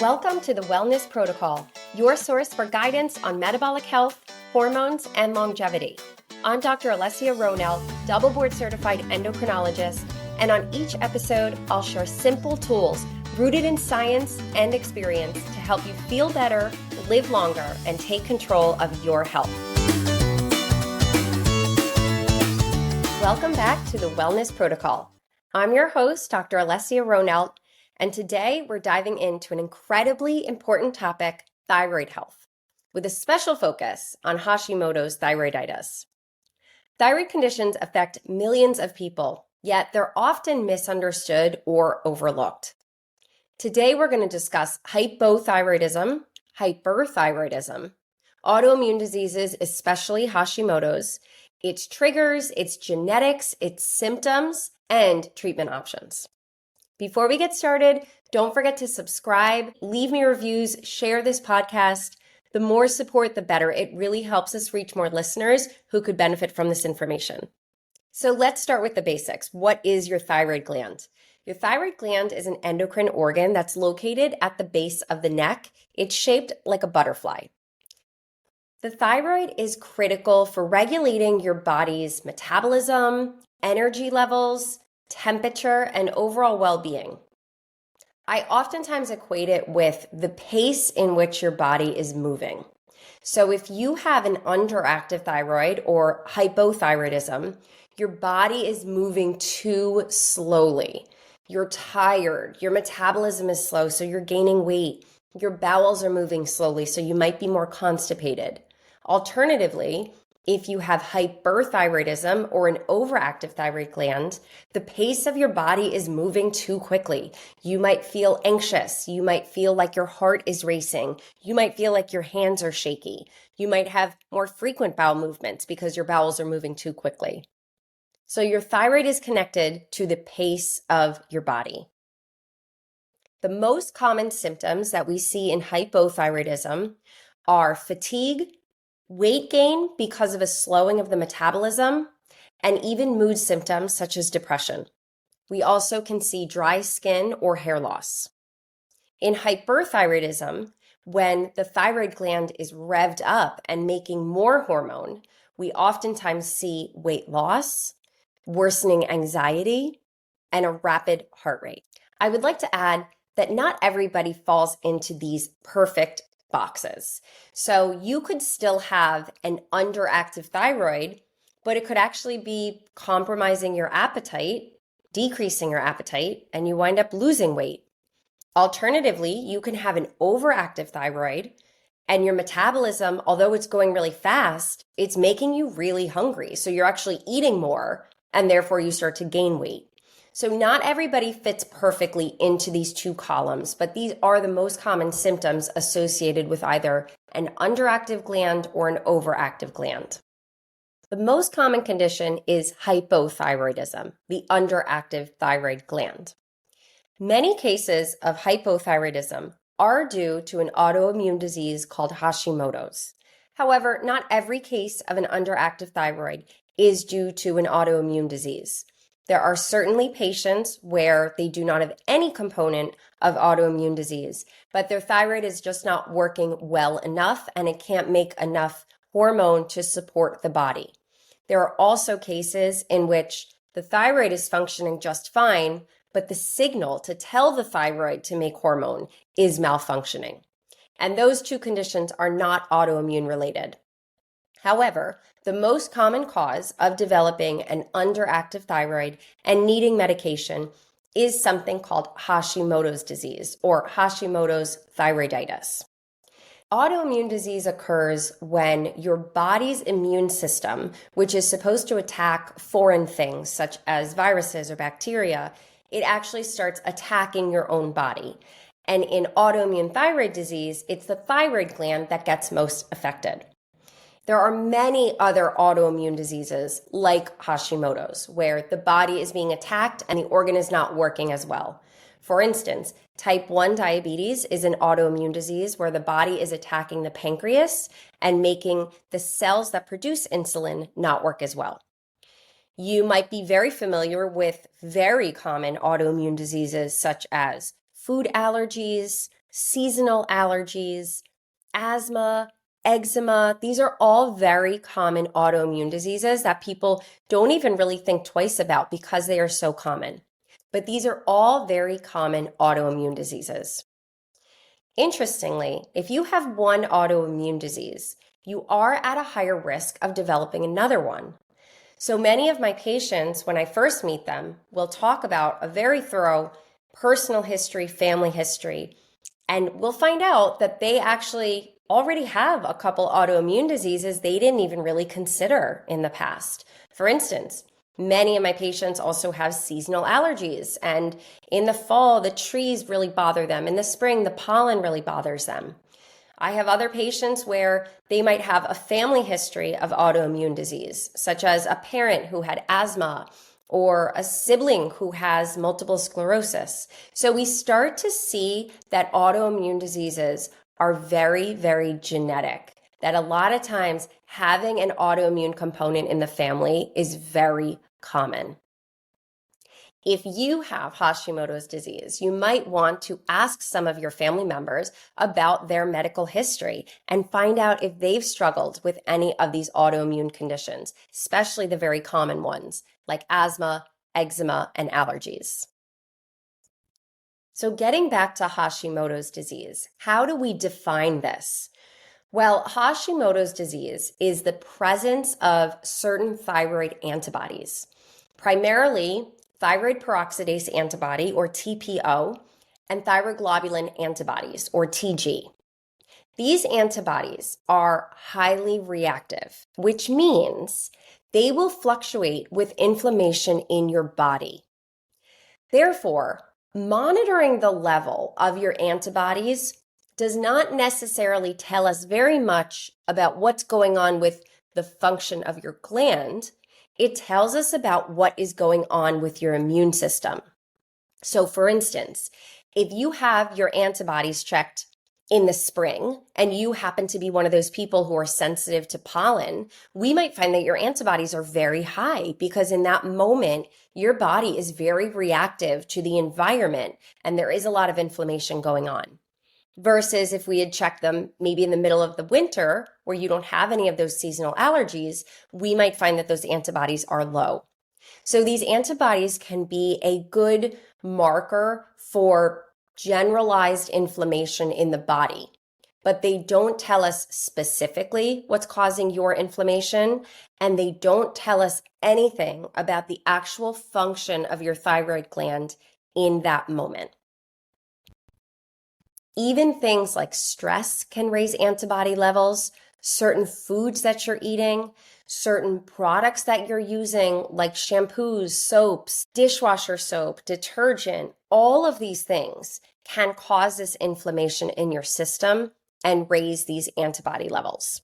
Welcome to the Wellness Protocol, your source for guidance on metabolic health, hormones, and longevity. I'm Dr. Alessia Roehnelt, double board certified endocrinologist, and on each episode, I'll share simple tools rooted in science and experience to help you feel better, live longer, and take control of your health. Welcome back to the Wellness Protocol. I'm your host, Dr. Alessia Roehnelt, and today we're diving into an incredibly important topic, thyroid health, with a special focus on Hashimoto's thyroiditis. Thyroid conditions affect millions of people, yet they're often misunderstood or overlooked. Today we're going to discuss hypothyroidism, hyperthyroidism, autoimmune diseases, especially Hashimoto's, its triggers, its genetics, its symptoms, and treatment options. Before we get started, don't forget to subscribe, leave me reviews, share this podcast. The more support, the better. It really helps us reach more listeners who could benefit from this information. So let's start with the basics. What is your thyroid gland? Your thyroid gland is an endocrine organ that's located at the base of the neck. It's shaped like a butterfly. The thyroid is critical for regulating your body's metabolism, energy levels, temperature, and overall well-being. I oftentimes equate it with the pace in which your body is moving. So if you have an underactive thyroid or hypothyroidism, your body is moving too slowly. You're tired, your metabolism is slow, so you're gaining weight. Your bowels are moving slowly, so you might be more constipated. Alternatively, if you have hyperthyroidism or an overactive thyroid gland, the pace of your body is moving too quickly. You might feel anxious. You might feel like your heart is racing. You might feel like your hands are shaky. You might have more frequent bowel movements because your bowels are moving too quickly. So your thyroid is connected to the pace of your body. The most common symptoms that we see in hypothyroidism are fatigue, weight gain because of a slowing of the metabolism, and even mood symptoms such as depression. We also can see dry skin or hair loss. In hyperthyroidism, when the thyroid gland is revved up and making more hormone, we oftentimes see weight loss, worsening anxiety, and a rapid heart rate. I would like to add that not everybody falls into these perfect boxes. So you could still have an underactive thyroid, but it could actually be compromising your appetite, decreasing your appetite, and you wind up losing weight. Alternatively, you can have an overactive thyroid and your metabolism, although it's going really fast, it's making you really hungry. So you're actually eating more and therefore you start to gain weight. So not everybody fits perfectly into these two columns, but these are the most common symptoms associated with either an underactive gland or an overactive gland. The most common condition is hypothyroidism, the underactive thyroid gland. Many cases of hypothyroidism are due to an autoimmune disease called Hashimoto's. However, not every case of an underactive thyroid is due to an autoimmune disease. There are certainly patients where they do not have any component of autoimmune disease, but their thyroid is just not working well enough and it can't make enough hormone to support the body. There are also cases in which the thyroid is functioning just fine, but the signal to tell the thyroid to make hormone is malfunctioning. And those two conditions are not autoimmune related. However, the most common cause of developing an underactive thyroid and needing medication is something called Hashimoto's disease or Hashimoto's thyroiditis. Autoimmune disease occurs when your body's immune system, which is supposed to attack foreign things such as viruses or bacteria, it actually starts attacking your own body. And in autoimmune thyroid disease, it's the thyroid gland that gets most affected. There are many other autoimmune diseases like Hashimoto's, where the body is being attacked and the organ is not working as well. For instance, type 1 diabetes is an autoimmune disease where the body is attacking the pancreas and making the cells that produce insulin not work as well. You might be very familiar with very common autoimmune diseases such as food allergies, seasonal allergies, asthma, eczema. These are all very common autoimmune diseases that people don't even really think twice about because they are so common. But these are all very common autoimmune diseases. Interestingly, if you have one autoimmune disease, you are at a higher risk of developing another one. So many of my patients, when I first meet them, will talk about a very thorough personal history, family history, and we'll find out that they actually already have a couple autoimmune diseases they didn't even really consider in the past. For instance, many of my patients also have seasonal allergies, and in the fall, the trees really bother them. In the spring, the pollen really bothers them. I have other patients where they might have a family history of autoimmune disease, such as a parent who had asthma or a sibling who has multiple sclerosis. So we start to see that autoimmune diseases are very, very genetic, that a lot of times having an autoimmune component in the family is very common. If you have Hashimoto's disease, you might want to ask some of your family members about their medical history and find out if they've struggled with any of these autoimmune conditions, especially the very common ones like asthma, eczema, and allergies. So getting back to Hashimoto's disease, how do we define this? Well, Hashimoto's disease is the presence of certain thyroid antibodies, primarily thyroid peroxidase antibody, or TPO, and thyroglobulin antibodies, or TG. These antibodies are highly reactive, which means they will fluctuate with inflammation in your body. Therefore, monitoring the level of your antibodies does not necessarily tell us very much about what's going on with the function of your gland. It tells us about what is going on with your immune system. So for instance, if you have your antibodies checked in the spring and you happen to be one of those people who are sensitive to pollen, we might find that your antibodies are very high because in that moment, your body is very reactive to the environment and there is a lot of inflammation going on. Versus if we had checked them maybe in the middle of the winter where you don't have any of those seasonal allergies, we might find that those antibodies are low. So these antibodies can be a good marker for generalized inflammation in the body, but they don't tell us specifically what's causing your inflammation, and they don't tell us anything about the actual function of your thyroid gland in that moment. Even things like stress can raise antibody levels, certain foods that you're eating, certain products that you're using, like shampoos, soaps, dishwasher soap, detergent, all of these things can cause this inflammation in your system and raise these antibody levels.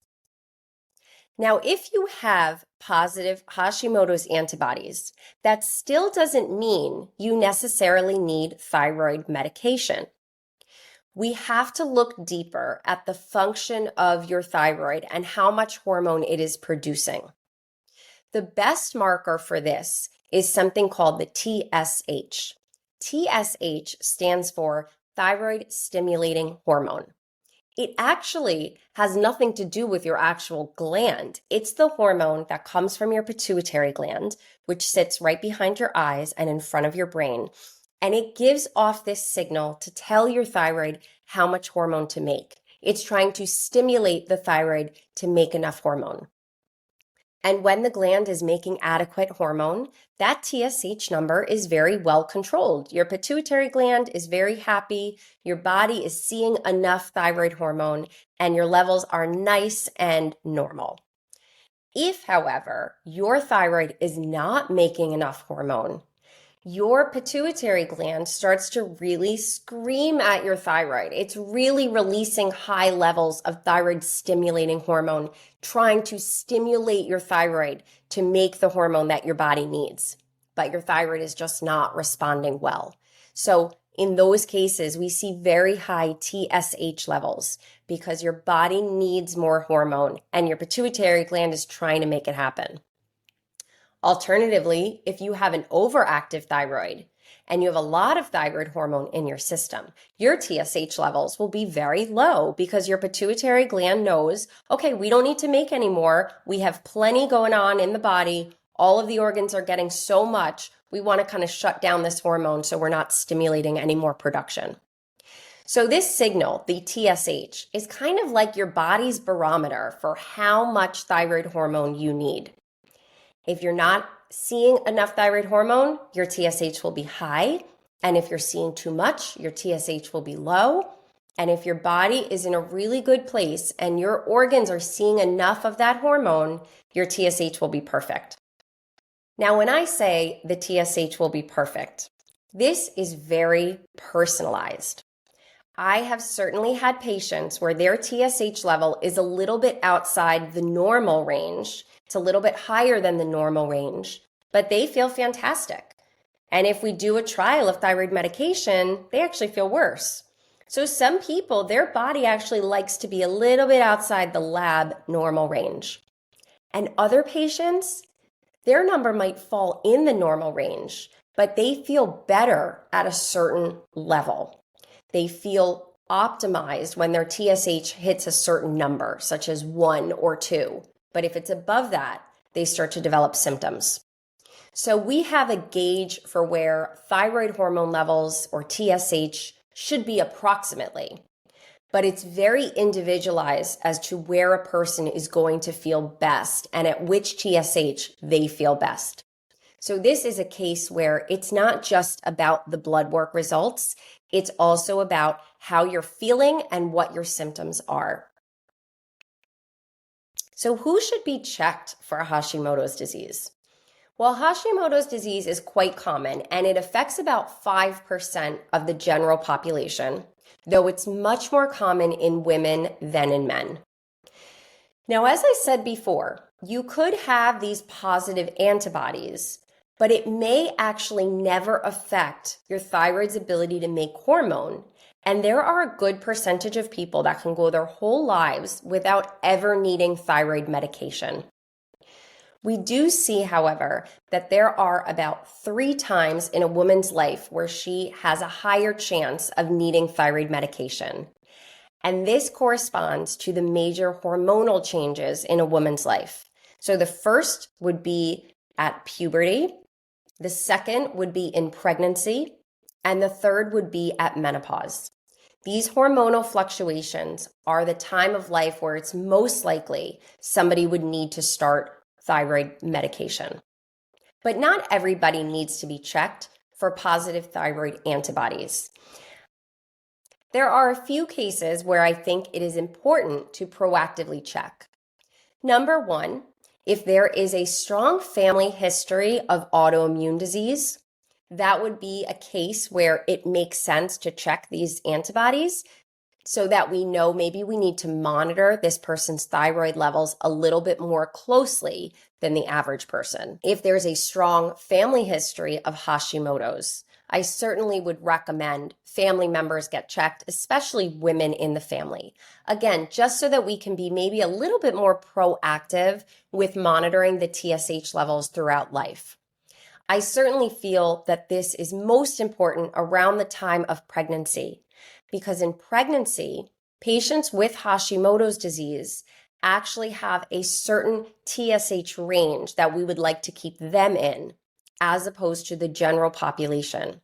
Now, if you have positive Hashimoto's antibodies, that still doesn't mean you necessarily need thyroid medication. We have to look deeper at the function of your thyroid and how much hormone it is producing. The best marker for this is something called the TSH. TSH stands for thyroid stimulating hormone. It actually has nothing to do with your actual gland. It's the hormone that comes from your pituitary gland, which sits right behind your eyes and in front of your brain. And it gives off this signal to tell your thyroid how much hormone to make. It's trying to stimulate the thyroid to make enough hormone. And when the gland is making adequate hormone, that TSH number is very well controlled. Your pituitary gland is very happy. Your body is seeing enough thyroid hormone, and your levels are nice and normal. If, however, your thyroid is not making enough hormone, your pituitary gland starts to really scream at your thyroid. It's really releasing high levels of thyroid stimulating hormone, trying to stimulate your thyroid to make the hormone that your body needs. But your thyroid is just not responding well. So in those cases, we see very high TSH levels because your body needs more hormone and your pituitary gland is trying to make it happen. Alternatively, if you have an overactive thyroid and you have a lot of thyroid hormone in your system, your TSH levels will be very low because your pituitary gland knows, okay, we don't need to make any more. We have plenty going on in the body. All of the organs are getting so much. We want to kind of shut down this hormone so we're not stimulating any more production. So this signal, the TSH, is kind of like your body's barometer for how much thyroid hormone you need. If you're not seeing enough thyroid hormone, your TSH will be high. And if you're seeing too much, your TSH will be low. And if your body is in a really good place and your organs are seeing enough of that hormone, your TSH will be perfect. Now, when I say the TSH will be perfect, this is very personalized. I have certainly had patients where their TSH level is a little bit outside the normal range. It's a little bit higher than the normal range, but they feel fantastic. And if we do a trial of thyroid medication, they actually feel worse. So some people, their body actually likes to be a little bit outside the lab normal range. And other patients, their number might fall in the normal range, but they feel better at a certain level. They feel optimized when their TSH hits a certain number, such as 1 or 2. But if it's above that, they start to develop symptoms. So we have a gauge for where thyroid hormone levels, or TSH, should be approximately. But it's very individualized as to where a person is going to feel best and at which TSH they feel best. So this is a case where it's not just about the blood work results, it's also about how you're feeling and what your symptoms are. So who should be checked for Hashimoto's disease? Well, Hashimoto's disease is quite common and it affects about 5% of the general population, though it's much more common in women than in men. Now, as I said before, you could have these positive antibodies, but it may actually never affect your thyroid's ability to make hormone. And there are a good percentage of people that can go their whole lives without ever needing thyroid medication. We do see, however, that there are about 3 times in a woman's life where she has a higher chance of needing thyroid medication. And this corresponds to the major hormonal changes in a woman's life. So the first would be at puberty, the second would be in pregnancy, and the third would be at menopause. These hormonal fluctuations are the time of life where it's most likely somebody would need to start thyroid medication. But not everybody needs to be checked for positive thyroid antibodies. There are a few cases where I think it is important to proactively check. Number 1, if there is a strong family history of autoimmune disease, that would be a case where it makes sense to check these antibodies so that we know maybe we need to monitor this person's thyroid levels a little bit more closely than the average person. If there's a strong family history of Hashimoto's, I certainly would recommend family members get checked, especially women in the family. Again, just so that we can be maybe a little bit more proactive with monitoring the TSH levels throughout life. I certainly feel that this is most important around the time of pregnancy, because in pregnancy, patients with Hashimoto's disease actually have a certain TSH range that we would like to keep them in, as opposed to the general population.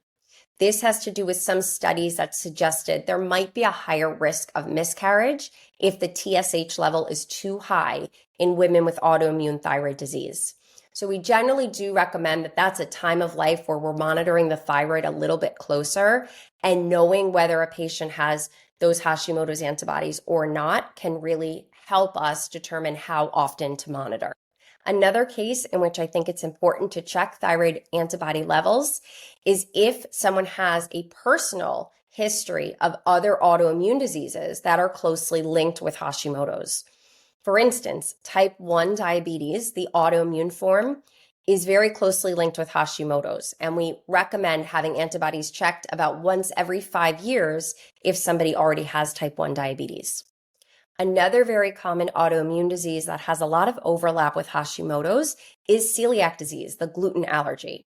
This has to do with some studies that suggested there might be a higher risk of miscarriage if the TSH level is too high in women with autoimmune thyroid disease. So we generally do recommend that that's a time of life where we're monitoring the thyroid a little bit closer, and knowing whether a patient has those Hashimoto's antibodies or not can really help us determine how often to monitor. Another case in which I think it's important to check thyroid antibody levels is if someone has a personal history of other autoimmune diseases that are closely linked with Hashimoto's. For instance, type 1 diabetes, the autoimmune form, is very closely linked with Hashimoto's, and we recommend having antibodies checked about once every 5 years if somebody already has type 1 diabetes. Another very common autoimmune disease that has a lot of overlap with Hashimoto's is celiac disease, the gluten allergy.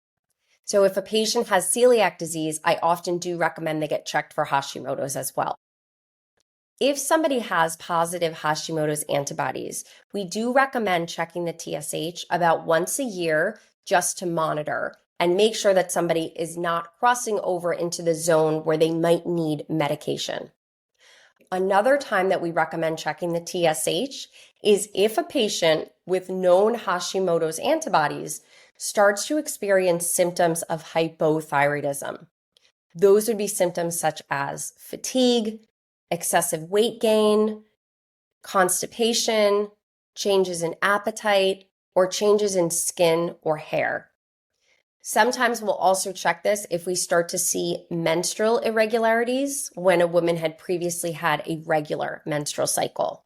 So if a patient has celiac disease, I often do recommend they get checked for Hashimoto's as well. If somebody has positive Hashimoto's antibodies, we do recommend checking the TSH about once a year just to monitor and make sure that somebody is not crossing over into the zone where they might need medication. Another time that we recommend checking the TSH is if a patient with known Hashimoto's antibodies starts to experience symptoms of hypothyroidism. Those would be symptoms such as fatigue, excessive weight gain, constipation, changes in appetite, or changes in skin or hair. Sometimes we'll also check this if we start to see menstrual irregularities when a woman had previously had a regular menstrual cycle.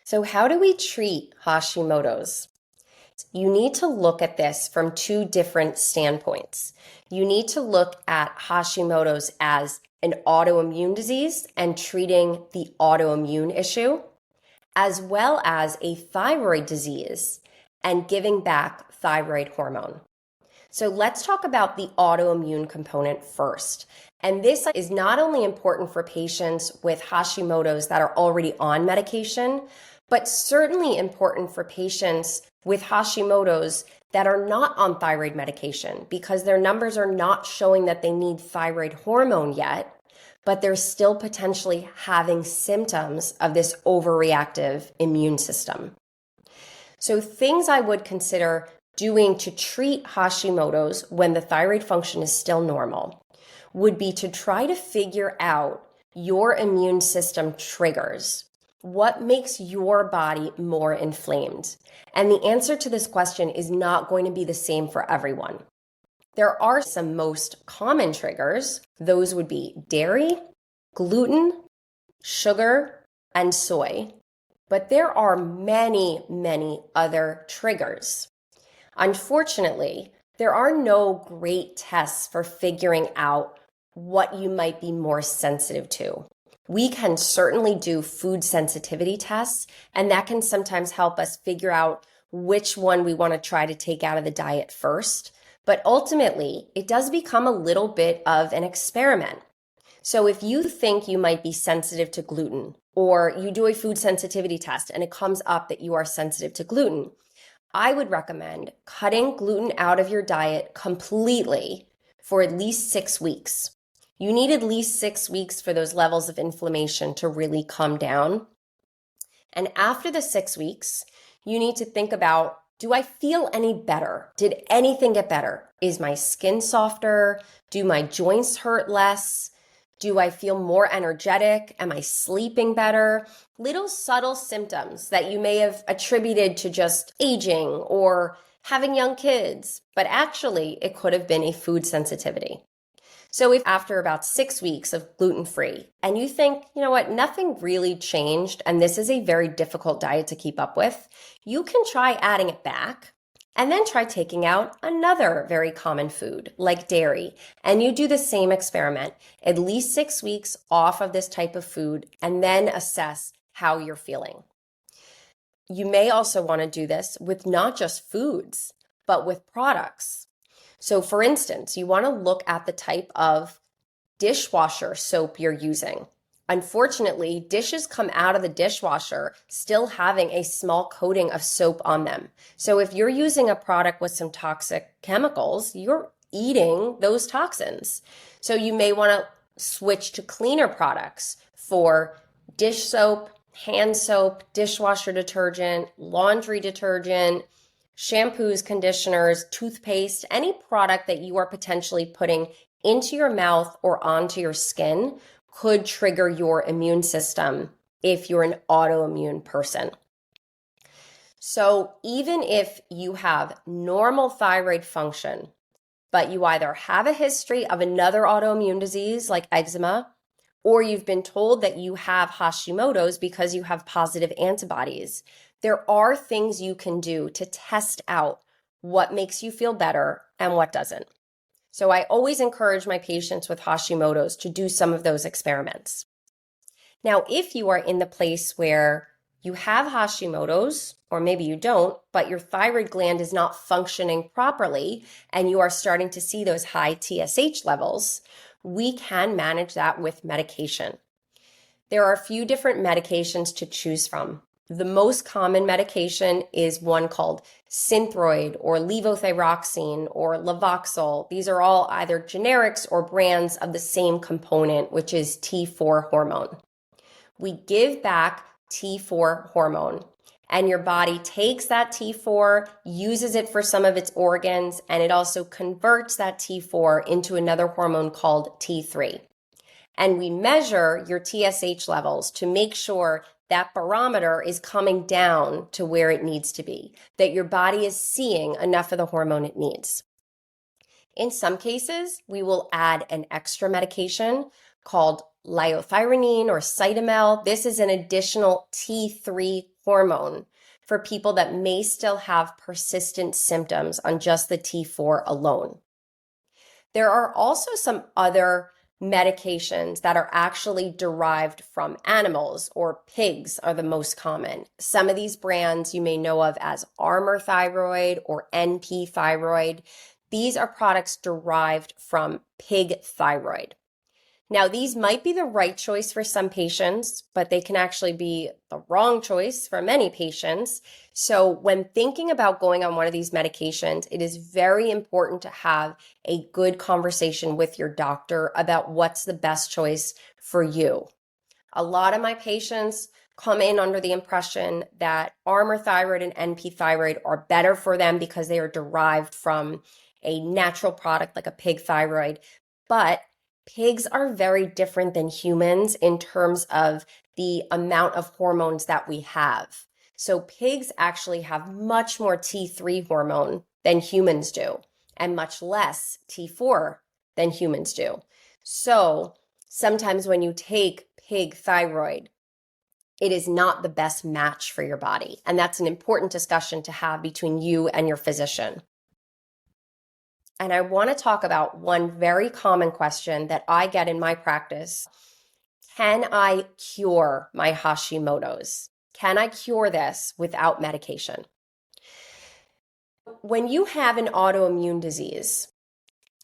So how do we treat Hashimoto's? You need to look at this from two different standpoints. You need to look at Hashimoto's as an autoimmune disease and treating the autoimmune issue, as well as a thyroid disease and giving back thyroid hormone. So let's talk about the autoimmune component first. And this is not only important for patients with Hashimoto's that are already on medication, but certainly important for patients with Hashimoto's that are not on thyroid medication because their numbers are not showing that they need thyroid hormone yet, but they're still potentially having symptoms of this overreactive immune system. So things I would consider doing to treat Hashimoto's when the thyroid function is still normal would be to try to figure out your immune system triggers. What makes your body more inflamed? And the answer to this question is not going to be the same for everyone. There are some most common triggers. Those would be dairy, gluten, sugar, and soy. But there are many, many other triggers. Unfortunately, there are no great tests for figuring out what you might be more sensitive to. We can certainly do food sensitivity tests, and that can sometimes help us figure out which one we want to try to take out of the diet first. But ultimately, it does become a little bit of an experiment. So if you think you might be sensitive to gluten, or you do a food sensitivity test and it comes up that you are sensitive to gluten, I would recommend cutting gluten out of your diet completely for at least 6 weeks. You need at least 6 weeks for those levels of inflammation to really come down. And after the 6 weeks, you need to think about, do I feel any better? Did anything get better? Is my skin softer? Do my joints hurt less? Do I feel more energetic? Am I sleeping better? Little subtle symptoms that you may have attributed to just aging or having young kids, but actually it could have been a food sensitivity. So if after about 6 weeks of gluten-free and you think, you know what, nothing really changed and this is a very difficult diet to keep up with, you can try adding it back and then try taking out another very common food like dairy. And you do the same experiment, at least 6 weeks off of this type of food and then assess how you're feeling. You may also want to do this with not just foods, but with products. So for instance, you want to look at the type of dishwasher soap you're using. Unfortunately, dishes come out of the dishwasher still having a small coating of soap on them. So if you're using a product with some toxic chemicals, you're eating those toxins. So you may want to switch to cleaner products for dish soap, hand soap, dishwasher detergent, laundry detergent, shampoos, conditioners, toothpaste, any product that you are potentially putting into your mouth or onto your skin could trigger your immune system if you're an autoimmune person. So even if you have normal thyroid function, but you either have a history of another autoimmune disease like eczema, or you've been told that you have Hashimoto's because you have positive antibodies, there are things you can do to test out what makes you feel better and what doesn't. So I always encourage my patients with Hashimoto's to do some of those experiments. Now, if you are in the place where you have Hashimoto's, or maybe you don't, but your thyroid gland is not functioning properly and you are starting to see those high TSH levels, we can manage that with medication. There are a few different medications to choose from. The most common medication is one called Synthroid or levothyroxine or Levoxel. These are all either generics or brands of the same component, which is T4 hormone. We give back T4 hormone, and your body takes that T4, uses it for some of its organs, and it also converts that T4 into another hormone called T3. And we measure your TSH levels to make sure that barometer is coming down to where it needs to be, that your body is seeing enough of the hormone it needs. In some cases, we will add an extra medication called liothyronine or cytomel. This is an additional T3 hormone for people that may still have persistent symptoms on just the T4 alone. There are also some other medications that are actually derived from animals, or pigs are the most common. Some of these brands you may know of as Armour Thyroid or NP Thyroid. These are products derived from pig thyroid. Now, these might be the right choice for some patients, but they can actually be the wrong choice for many patients. So when thinking about going on one of these medications, it is very important to have a good conversation with your doctor about what's the best choice for you. A lot of my patients come in under the impression that Armour Thyroid and NP Thyroid are better for them because they are derived from a natural product like a pig thyroid. But pigs are very different than humans in terms of the amount of hormones that we have. So pigs actually have much more T3 hormone than humans do, and much less T4 than humans do. So sometimes when you take pig thyroid, it is not the best match for your body. And that's an important discussion to have between you and your physician. And I want to talk about one very common question that I get in my practice. Can I cure my Hashimoto's? Can I cure this without medication? When you have an autoimmune disease,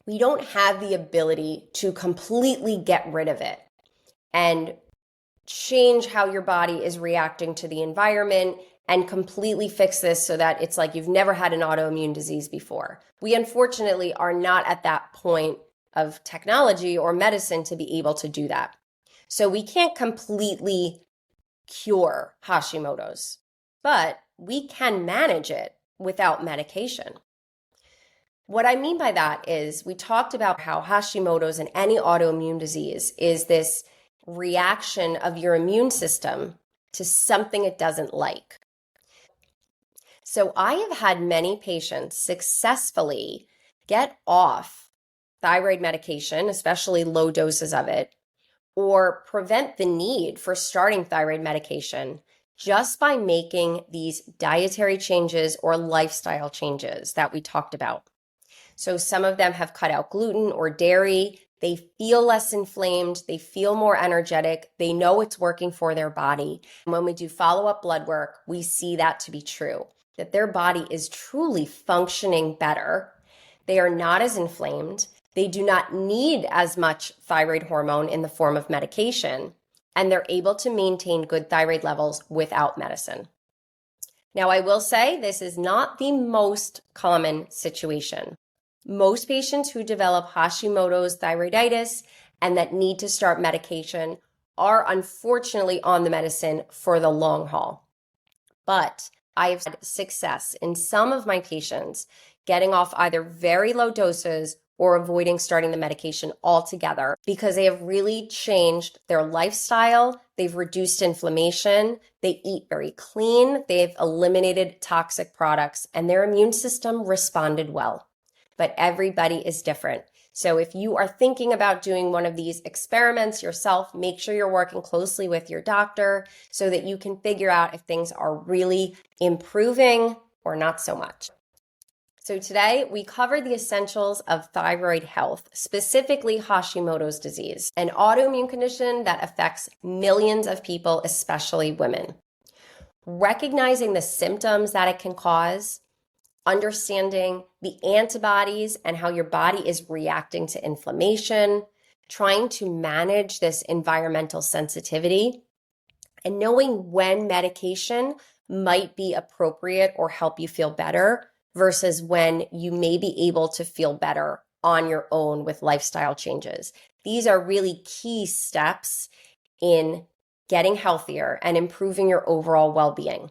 we don't have the ability to completely get rid of it and change how your body is reacting to the environment and completely fix this so that it's like you've never had an autoimmune disease before. We unfortunately are not at that point of technology or medicine to be able to do that. So we can't completely cure Hashimoto's, but we can manage it without medication. What I mean by that is we talked about how Hashimoto's and any autoimmune disease is this reaction of your immune system to something it doesn't like. So I have had many patients successfully get off thyroid medication, especially low doses of it, or prevent the need for starting thyroid medication just by making these dietary changes or lifestyle changes that we talked about. So some of them have cut out gluten or dairy. They feel less inflamed. They feel more energetic. They know it's working for their body. And when we do follow-up blood work, we see that to be true, that their body is truly functioning better. They are not as inflamed. They do not need as much thyroid hormone in the form of medication, and they're able to maintain good thyroid levels without medicine. Now, I will say this is not the most common situation. Most patients who develop Hashimoto's thyroiditis and that need to start medication are unfortunately on the medicine for the long haul. But I have had success in some of my patients getting off either very low doses or avoiding starting the medication altogether because they have really changed their lifestyle. They've reduced inflammation. They eat very clean. They've eliminated toxic products, and their immune system responded well. But everybody is different. So if you are thinking about doing one of these experiments yourself, make sure you're working closely with your doctor so that you can figure out if things are really improving or not so much. So today we covered the essentials of thyroid health, specifically Hashimoto's disease, an autoimmune condition that affects millions of people, especially women. recognizing the symptoms that it can cause, understanding the antibodies and how your body is reacting to inflammation, trying to manage this environmental sensitivity, and knowing when medication might be appropriate or help you feel better versus when you may be able to feel better on your own with lifestyle changes. These are really key steps in getting healthier and improving your overall well-being.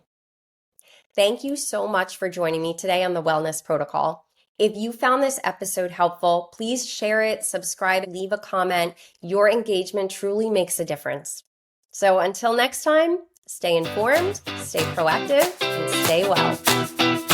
Thank you so much for joining me today on the Wellness Protocol. If you found this episode helpful, please share it, subscribe, leave a comment. Your engagement truly makes a difference. So until next time, stay informed, stay proactive, and stay well.